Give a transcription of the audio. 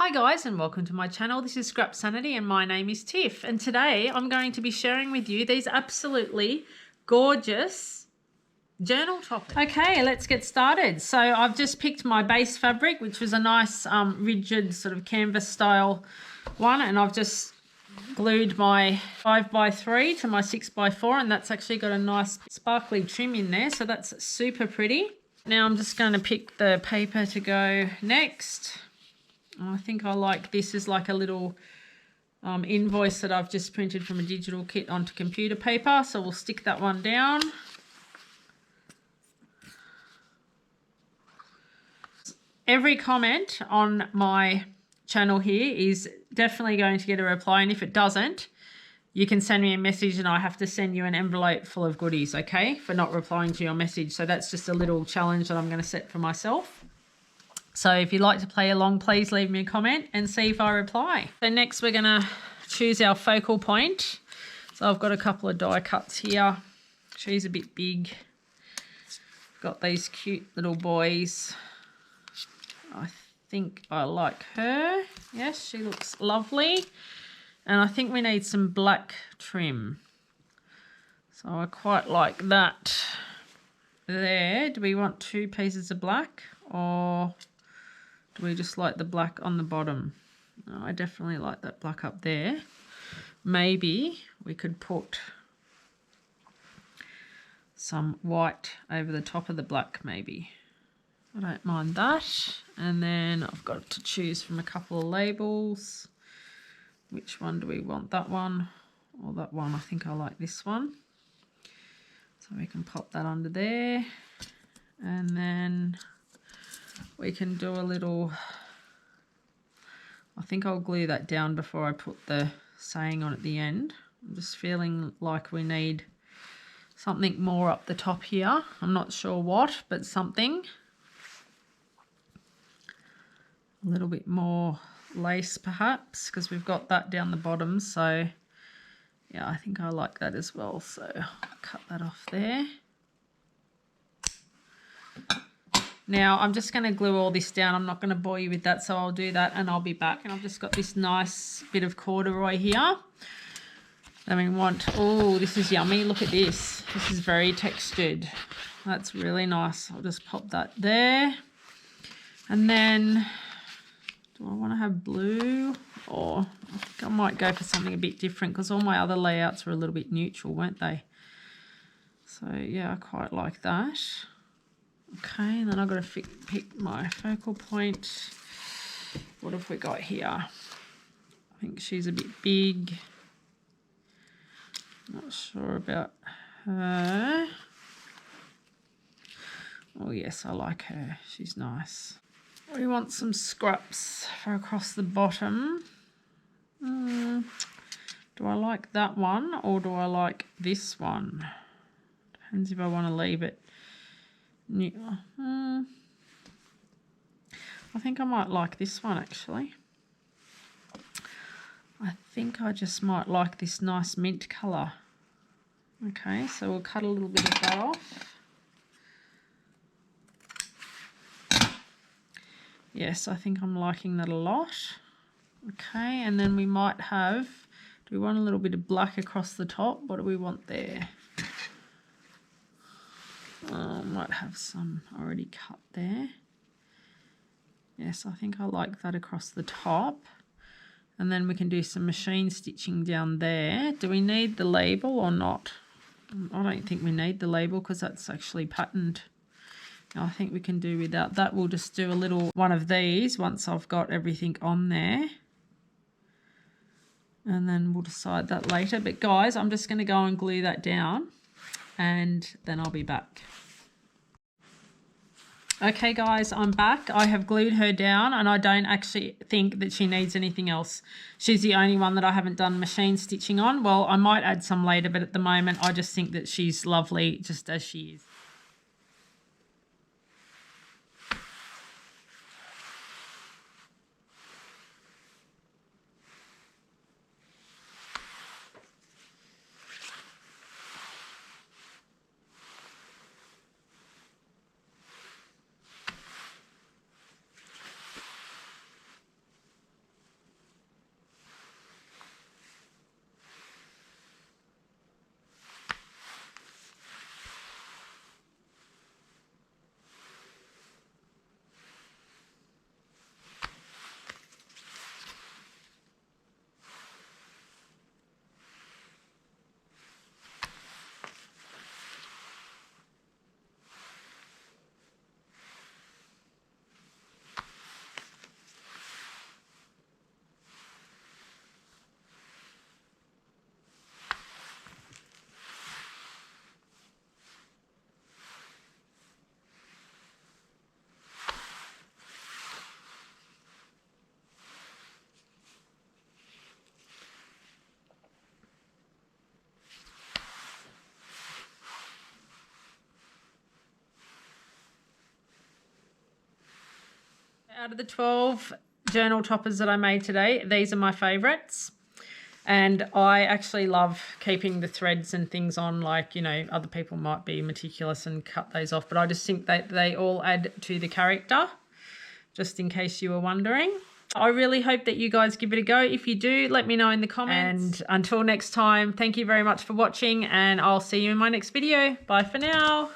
Hi guys and welcome to my channel. This is Scrap Sanity and my name is Tiff, and today I'm going to be sharing with you these absolutely gorgeous journal toppers. Okay, let's get started. So I've just picked my base fabric, which was a nice rigid sort of canvas style one, and I've just glued my 5x3 to my 6x4, and that's actually got a nice sparkly trim in there, so that's super pretty. Now I'm just going to pick the paper to go next. I think I like this as like a little invoice that I've just printed from a digital kit onto computer paper. So we'll stick that one down. Every comment on my channel here is definitely going to get a reply. And if it doesn't, you can send me a message and I have to send you an envelope full of goodies, okay, for not replying to your message. So that's just a little challenge that I'm going to set for myself. So if you'd like to play along, please leave me a comment and see if I reply. So next we're going to choose our focal point. So I've got a couple of die cuts here. She's a bit big. Got these cute little boys. I think I like her. Yes, she looks lovely. And I think we need some black trim. So I quite like that there. Do we want two pieces of black, or do we just like the black on the bottom? Oh, I definitely like that black up there. Maybe we could put some white over the top of the black, maybe. I don't mind that. And then I've got to choose from a couple of labels. Which one do we want? That one or that one? I think I like this one. So we can pop that under there. And then we can do a little, I think I'll glue that down before I put the saying on at the end. I'm just feeling like we need something more up the top here. I'm not sure what, but something. A little bit more lace perhaps, because we've got that down the bottom. So yeah, I think I like that as well. So I'll cut that off there. Now I'm just going to glue all this down. I'm not going to bore you with that, so I'll do that and I'll be back. And I've just got this nice bit of corduroy here. Then we want, oh, this is yummy. Look at this. This is very textured. That's really nice. I'll just pop that there. And then, do I want to have blue? Or I think I might go for something a bit different, because all my other layouts were a little bit neutral, weren't they? So yeah, I quite like that. Okay, and then I've got to pick my focal point. What have we got here? I think she's a bit big. Not sure about her. Oh yes, I like her. She's nice. We want some scraps for across the bottom. Do I like that one or do I like this one? Depends if I want to leave it. I think I might like this one actually. I think I just might like this nice mint colour. Okay, so we'll cut a little bit of that off. Yes, I think I'm liking that a lot. Okay, and then we might have, do we want a little bit of black across the top? What do we want there? Might have some already cut there. Yes, I think I like that across the top. And then we can do some machine stitching down there. Do we need the label or not? I don't think we need the label because that's actually patterned. Now, I think we can do without that. We'll just do a little one of these once I've got everything on there. And then we'll decide that later. But guys, I'm just going to go and glue that down and then I'll be back. Okay guys, I'm back. I have glued her down and I don't actually think that she needs anything else. She's the only one that I haven't done machine stitching on. Well, I might add some later, but at the moment I just think that she's lovely just as she is. Out of the 12 journal toppers that I made today, these are my favourites. And I actually love keeping the threads and things on, like, you know, other people might be meticulous and cut those off, but I just think that they all add to the character, just in case you were wondering. I really hope that you guys give it a go. If you do, let me know in the comments. And until next time, thank you very much for watching, and I'll see you in my next video. Bye for now.